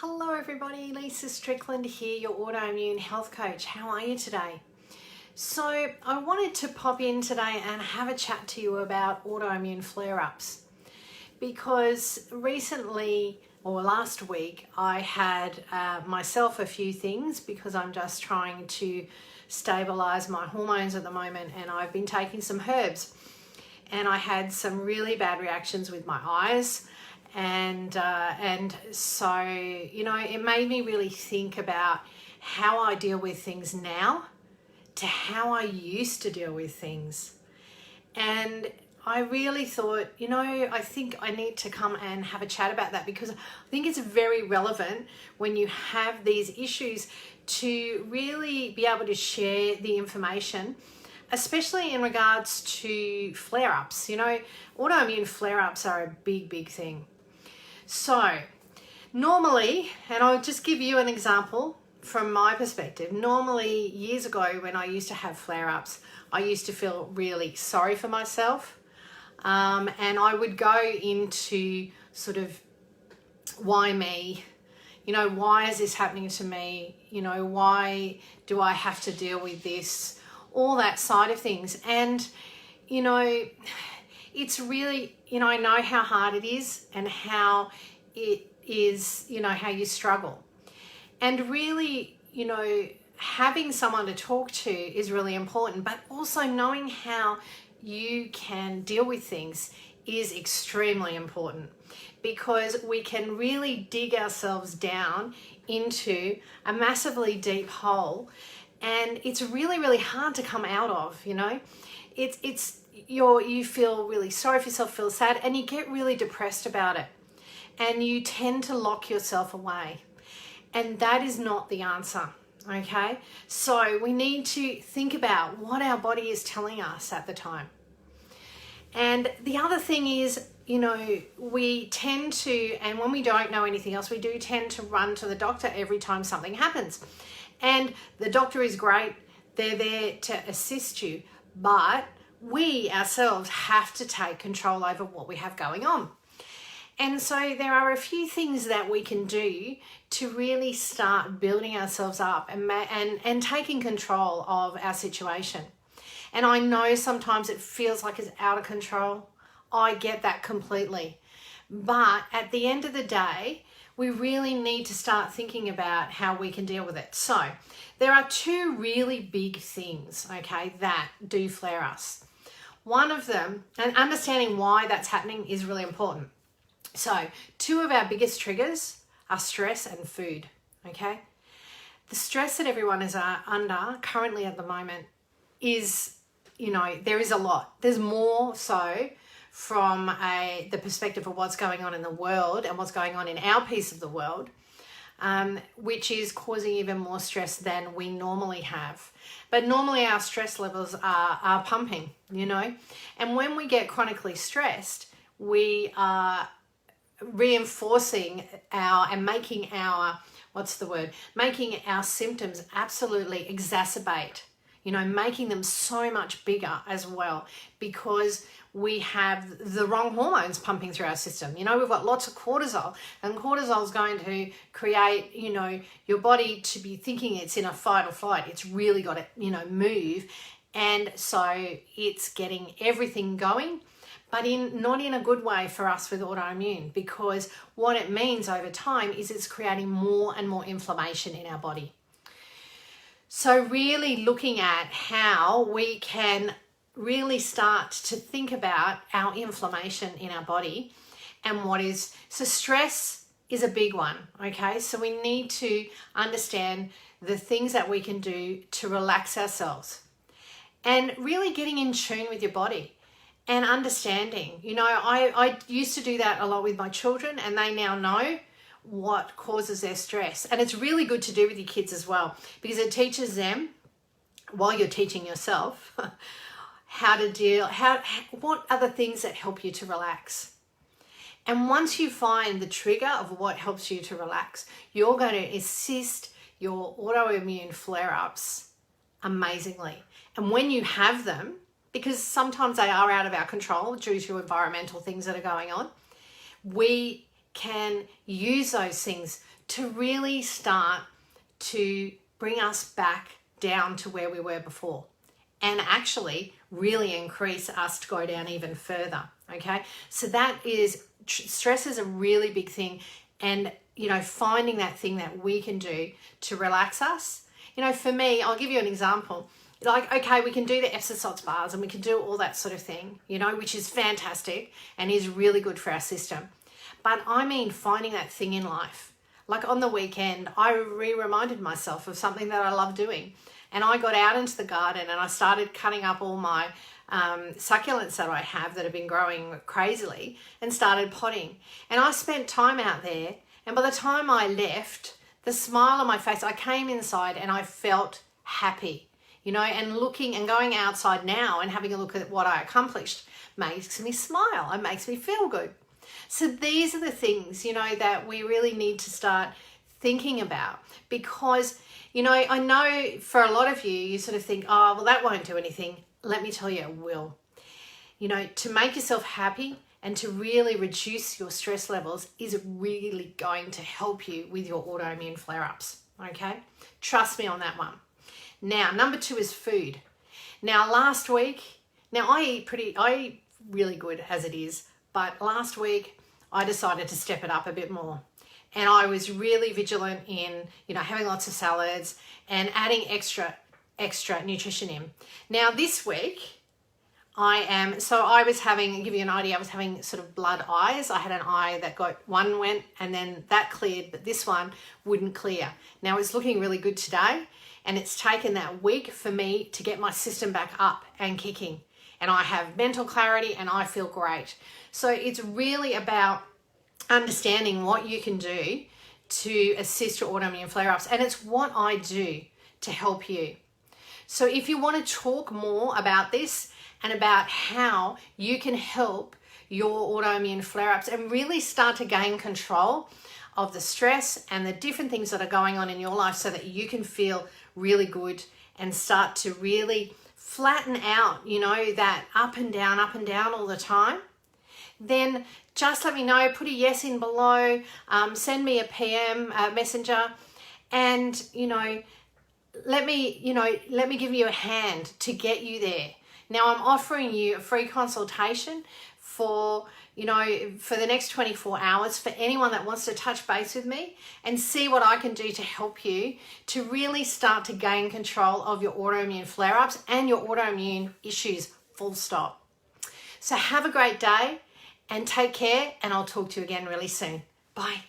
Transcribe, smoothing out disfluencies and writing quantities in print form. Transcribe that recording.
Hello everybody, Lisa Strickland here, your autoimmune health coach. How are you today? So I wanted to pop in today and have a chat to you about autoimmune flare-ups because recently or last week I had myself a few things because I'm just trying to stabilize my hormones at the moment, and I've been taking some herbs and I had some really bad reactions with my eyes. And so, you know, it made me really think about how I deal with things now to how I used to deal with things. And I really thought, you know, I think I need to come and have a chat about that because I think it's very relevant when you have these issues to really be able to share the information, especially in regards to flare-ups. You know, autoimmune flare-ups are a big thing. So normally, and I'll just give you an example from my perspective, normally years ago when I used to have flare-ups, I used to feel really sorry for myself, and I would go into sort of, why me? You know, why is this happening to me? You know, why do I have to deal with this? All that side of things. And, you know, it's really, you know, I know how hard it is and how it is, you know, how you struggle. And really, you know, having someone to talk to is really important, but also knowing how you can deal with things is extremely important, because we can really dig ourselves down into a massively deep hole, and it's really hard to come out of. You know, you feel really sorry for yourself, feel sad, and you get really depressed about it, and you tend to lock yourself away, and that is not the answer. Okay, so we need to think about what our body is telling us at the time. And the other thing is, you know, we tend to, and when we don't know anything else, we do tend to run to the doctor every time something happens. And the doctor is great, they're there to assist you, but we ourselves have to take control over what we have going on. And so there are a few things that we can do to really start building ourselves up and taking control of our situation. And I know sometimes it feels like it's out of control. I get that completely. But at the end of the day, we really need to start thinking about how we can deal with it. So there are two really big things, okay, that do flare us. One of them, and understanding why that's happening is really important. So two of our biggest triggers are stress and food, okay? The stress that everyone is under currently at the moment is, you know, there is a lot. There's more so from the perspective of what's going on in the world and what's going on in our piece of the world, which is causing even more stress than we normally have. But normally our stress levels are pumping, you know, and when we get chronically stressed, we are reinforcing making our symptoms absolutely exacerbate, you know, making them so much bigger as well, because we have the wrong hormones pumping through our system. You know, we've got lots of cortisol, and cortisol is going to create, you know, your body to be thinking it's in a fight or flight. It's really got to, you know, move. And so it's getting everything going, but not in a good way for us with autoimmune, because what it means over time is it's creating more and more inflammation in our body. So really looking at how we can really start to think about our inflammation in our body and so stress is a big one, okay? So we need to understand the things that we can do to relax ourselves and really getting in tune with your body. And understanding, you know, I used to do that a lot with my children, and they now know what causes their stress. And it's really good to do with your kids as well, because it teaches them, while you're teaching yourself, how to deal, what are the things that help you to relax. And once you find the trigger of what helps you to relax, you're going to assist your autoimmune flare-ups amazingly. And when you have them, because sometimes they are out of our control due to environmental things that are going on, we can use those things to really start to bring us back down to where we were before, and actually really increase us to go down even further. Okay, so that is, stress is a really big thing, and finding that thing that we can do to relax us. For me, I'll give you an example. Like, okay, we can do the Epsom salts bars and we can do all that sort of thing, which is fantastic and is really good for our system. But I mean, finding that thing in life. Like on the weekend, I reminded myself of something that I love doing. And I got out into the garden and I started cutting up all my succulents that I have that have been growing crazily, and started potting. And I spent time out there, and by the time I left, the smile on my face, I came inside and I felt happy, and looking and going outside now and having a look at what I accomplished makes me smile. It makes me feel good. So these are the things, that we really need to start thinking about, because, I know for a lot of you sort of think, oh, well, that won't do anything. Let me tell you, it will. To make yourself happy and to really reduce your stress levels is really going to help you with your autoimmune flare-ups, okay? Trust me on that one. Now, number 2 is food. Now, last week, I eat really good as it is, but last week I decided to step it up a bit more. And I was really vigilant in, having lots of salads and adding extra nutrition in. Now, this week, I was having, give you an idea, I was having sort of blood eyes. I had an eye that one went and then that cleared, but this one wouldn't clear. Now, it's looking really good today, and it's taken that week for me to get my system back up and kicking. And I have mental clarity and I feel great. So it's really about understanding what you can do to assist your autoimmune flare-ups. And it's what I do to help you. So if you want to talk more about this and about how you can help your autoimmune flare-ups and really start to gain control of the stress and the different things that are going on in your life so that you can feel really good and start to really flatten out, that up and down all the time, then just let me know. Put a yes in below, send me a PM, messenger, and, let me give you a hand to get you there. Now, I'm offering you a free consultation for the next 24 hours for anyone that wants to touch base with me and see what I can do to help you to really start to gain control of your autoimmune flare-ups and your autoimmune issues, full stop. So have a great day and take care, and I'll talk to you again really soon. Bye.